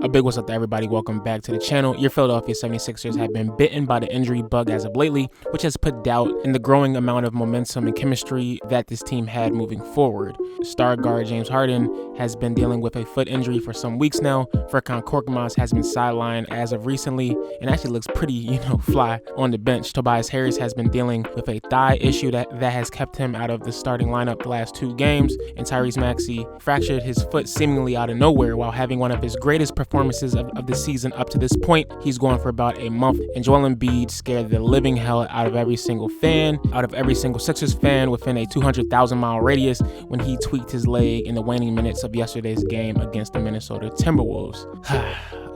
A big what's up to everybody, welcome back to the channel. Your Philadelphia 76ers have been bitten by the injury bug as of lately, which has put doubt in the growing amount of momentum and chemistry that this team had moving forward. Star guard James Harden has been dealing with a foot injury for some weeks now. Furkan Korkmaz has been sidelined as of recently and actually looks pretty, fly on the bench. Tobias Harris has been dealing with a thigh issue that has kept him out of the starting lineup the last 2 games, and Tyrese Maxey fractured his foot seemingly out of nowhere while having one of his greatest performances of the season up to this point. He's gone for about a month, and Joel Embiid scared the living hell out of every single fan, out of every single Sixers fan within a 200,000-mile radius when he tweaked his leg in the waning minutes of yesterday's game against the Minnesota Timberwolves.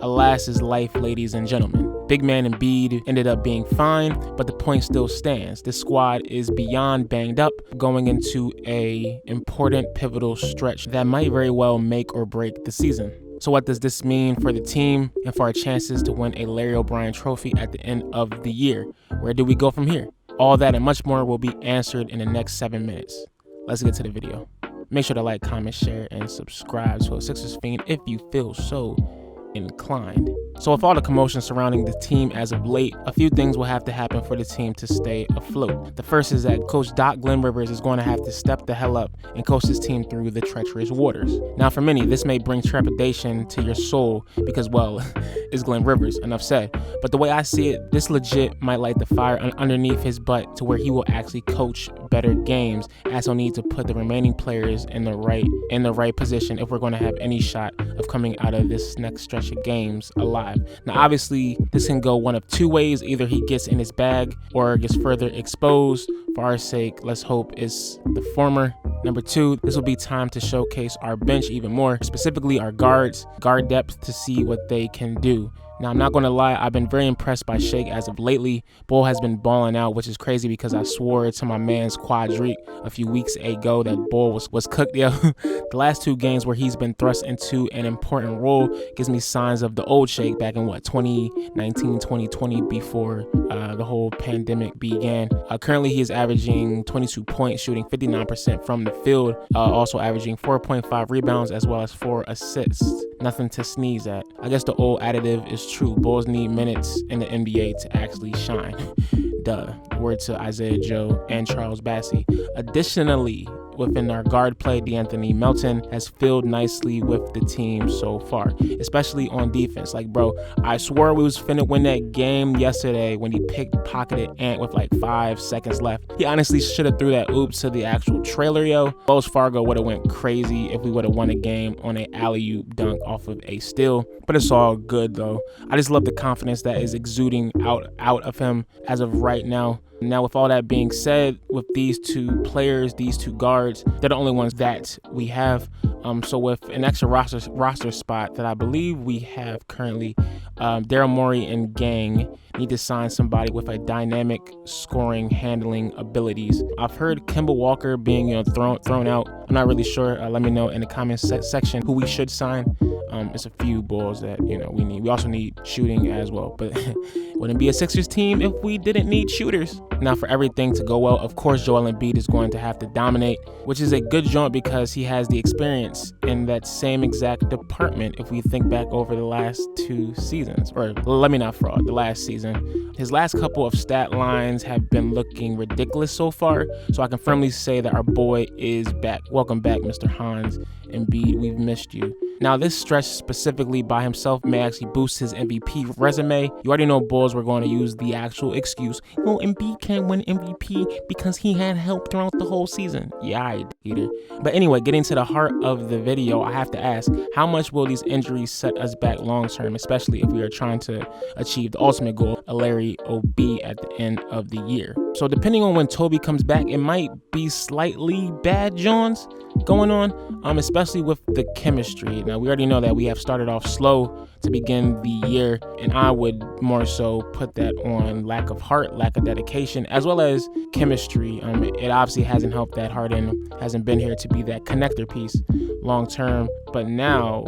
Alas is life, ladies and gentlemen. Big man Embiid ended up being fine, but the point still stands. This squad is beyond banged up, going into a important pivotal stretch that might very well make or break the season. So what does this mean for the team and for our chances to win a Larry O'Brien trophy at the end of the year? Where do we go from here? All that and much more will be answered in the next 7 minutes. Let's get to the video. Make sure to like, comment, share, and subscribe to a Sixers Fiend if you feel so inclined. So with all the commotion surrounding the team as of late, a few things will have to happen for the team to stay afloat. The first is that Coach Doc Glenn Rivers is going to have to step the hell up and coach his team through the treacherous waters. Now for many, this may bring trepidation to your soul because, well, it's Glenn Rivers, enough said. But the way I see it, this legit might light the fire underneath his butt to where he will actually coach better games, as he'll need to put the remaining players in the right position if we're going to have any shot of coming out of this next stretch of games alive. Now obviously this can go one of 2 ways. Either he gets in his bag or gets further exposed. For our sake, let's hope it's the former. Number 2, this will be time to showcase our bench even more, specifically our guard depth, to see what they can do. Now, I'm not going to lie, I've been very impressed by Shake as of lately. Bull has been balling out, which is crazy because I swore to my man's Quadric a few weeks ago that Bull was cooked. The last 2 games where he's been thrust into an important role gives me signs of the old Shake back in 2019, 2020, before the whole pandemic began. Currently, he is averaging 22 points, shooting 59% from the field, also averaging 4.5 rebounds as well as 4 assists. Nothing to sneeze at. I guess the old additive is true. Bulls need minutes in the NBA to actually shine. Duh. Word to Isaiah Joe and Charles Bassey. Additionally, within our guard play, DeAnthony Melton has filled nicely with the team so far, especially on defense. Like, bro, I swore we was finna win that game yesterday when he pickpocketed Ant with like 5 seconds left. He honestly should have threw that oops to the actual trailer, yo. Wells Fargo would have went crazy if we would have won a game on an alley-oop dunk off of a steal, but it's all good though. I just love the confidence that is exuding out of him as of right now. Now, with all that being said, with these 2 players, these 2 guards, they're the only ones that we have. So with an extra roster spot that I believe we have currently, Daryl Morey and gang need to sign somebody with a dynamic scoring, handling abilities. I've heard Kemba Walker being thrown out. I'm not really sure. Let me know in the comments section who we should sign. It's a few balls that we need. We also need shooting as well, but wouldn't be a Sixers team if we didn't need shooters. Now, for everything to go well, of course Joel Embiid is going to have to dominate, which is a good joint because he has the experience in that same exact department. If we think back over the last 2 seasons, or let me not fraud, the last season, his last couple of stat lines have been looking ridiculous so far. So I can firmly say that our boy is back. Welcome back, Mr. Hans Embiid. We've missed you. Now, this stretch specifically by himself may actually boost his MVP resume. You already know Bulls were going to use the actual excuse, well, Embiid can't win MVP because he had help throughout the whole season. Yeah, I either. But anyway, getting to the heart of the video, I have to ask, how much will these injuries set us back long term, especially if we are trying to achieve the ultimate goal, a Larry OB at the end of the year? So depending on when Toby comes back, it might be slightly bad Johns going on, especially with the chemistry. Now, we already know that we have started off slow to begin the year, and I would more so put that on lack of heart, lack of dedication, as well as chemistry. It obviously hasn't helped that Harden hasn't been here to be that connector piece long term, but now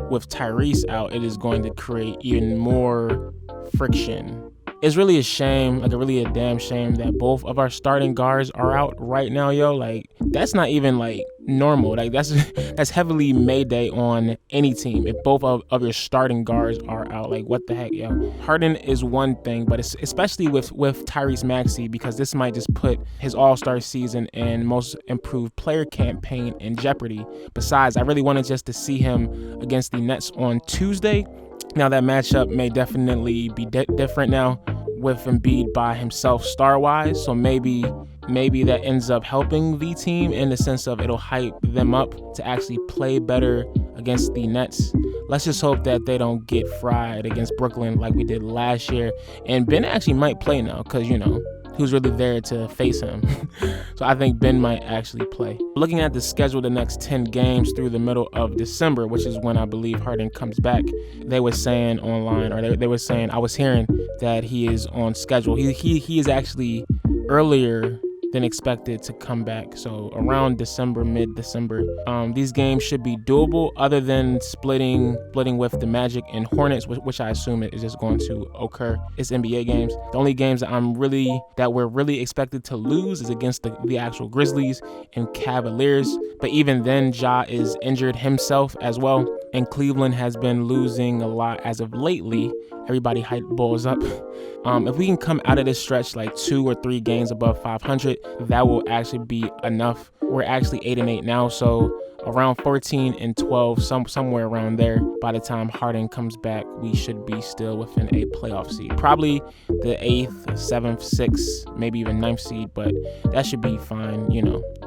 with Tyrese out, it is going to create even more friction. It's really a shame, really a damn shame that both of our starting guards are out right now, yo. Like, that's not even like normal. Like that's heavily Mayday on any team. If both of your starting guards are out, like what the heck, yo. Harden is one thing, but it's especially with Tyrese Maxey, because this might just put his All-Star season and Most Improved Player campaign in jeopardy. Besides, I really wanted just to see him against the Nets on Tuesday. Now that matchup may definitely be different now with Embiid by himself star-wise, so maybe that ends up helping the team in the sense of it'll hype them up to actually play better against the Nets. Let's just hope that they don't get fried against Brooklyn like we did last year. And Ben actually might play now because, who's really there to face him. So I think Ben might actually play. Looking at the schedule, the next 10 games through the middle of December, which is when I believe Harden comes back, they were saying online, or they were saying, I was hearing that he is on schedule. He is actually earlier than expected to come back. So around December, mid-December. These games should be doable other than splitting with the Magic and Hornets, which I assume is just going to occur. It's NBA games. The only games that we're really expected to lose is against the actual Grizzlies and Cavaliers. But even then, Ja is injured himself as well. And Cleveland has been losing a lot as of lately. Everybody hype Bulls up. If we can come out of this stretch like 2 or 3 games above 500, that will actually be enough. We're actually 8-8 now, so around 14-12, somewhere around there. By the time Harden comes back, we should be still within a playoff seed. Probably the 8th, 7th, 6th, maybe even 9th seed, but that should be fine,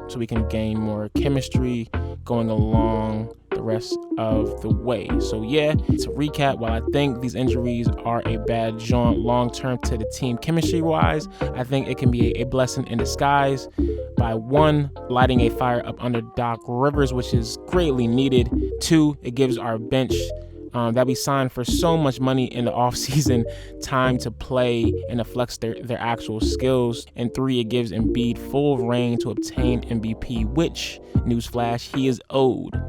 so we can gain more chemistry going along the rest of the way. So yeah, to recap, while I think these injuries are a bad jaunt long-term to the team chemistry-wise, I think it can be a blessing in disguise by 1, lighting a fire up under Doc Rivers, which is greatly needed. 2, it gives our bench that we signed for so much money in the offseason time to play and to flex their actual skills. And 3, it gives Embiid full reign to obtain MVP, which, newsflash, he is owed.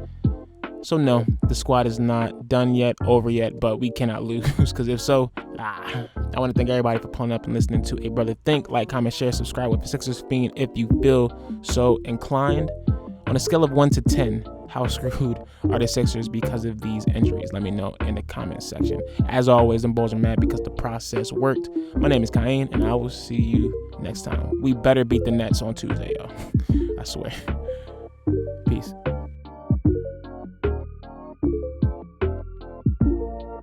So no, the squad is not done yet, over yet, but we cannot lose, because if so, I want to thank everybody for pulling up and listening to A Brother Think. Like, comment, share, subscribe with the Sixers Fiend if you feel so inclined. On a scale of 1 to 10, how screwed are the Sixers because of these injuries? Let me know in the comment section. As always, them Bulls are mad because the process worked. My name is Cain, and I will see you next time. We better beat the Nets on Tuesday, y'all. I swear. Peace.